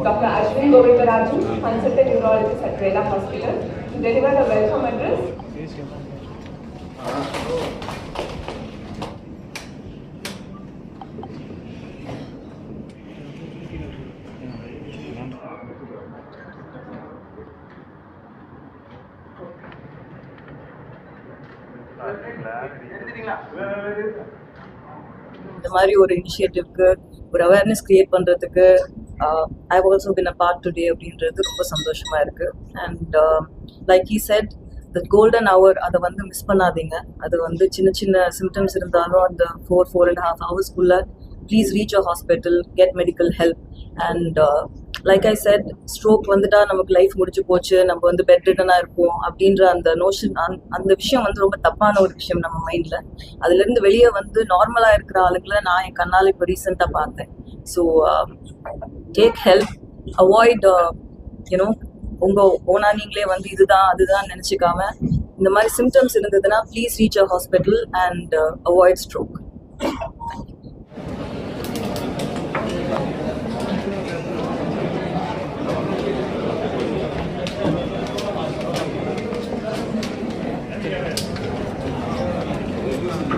Dr. Ashwin Govindaraju, consultant neurologist at Rela Hospital, to deliver the welcome address. இந்த மாதிரி ஒரு இனிஷியேட்டிவ்க்கு ஒரு awareness create பண்ணுறதுக்கு I also bin a part today அப்படின்றது ரொம்ப சந்தோஷமா இருக்கு. And like he said the golden hour அதை வந்து மிஸ் பண்ணாதீங்க. அது வந்து சின்ன சின்ன சிம்டம்ஸ் இருந்தாலும் அந்த 4.5 ஹவர்ஸ்க்குள்ள please reach a hospital, get medical help. And like I said, stroke வந்துட்டா நமக்கு லைஃப் முடிச்சு போச்சு, நம்ம வந்து பெட் ரிட்டனாக இருப்போம் அப்படின்ற அந்த நோஷன், அந்த விஷயம் வந்து ரொம்ப தப்பான ஒரு விஷயம் நம்ம மைண்டில். அதுலேருந்து வெளியே வந்து நார்மலாக இருக்கிற ஆளுங்களை நான் என் கண்ணால் இப்போ ரீசெண்டாக பார்த்தேன். So take help, avoid you know உங்கள் ஓனா நீங்களே வந்து இதுதான் அதுதான் நினச்சிக்காம இந்த மாதிரி சிம்டம்ஸ் இருந்ததுன்னா please reach a hospital and avoid stroke.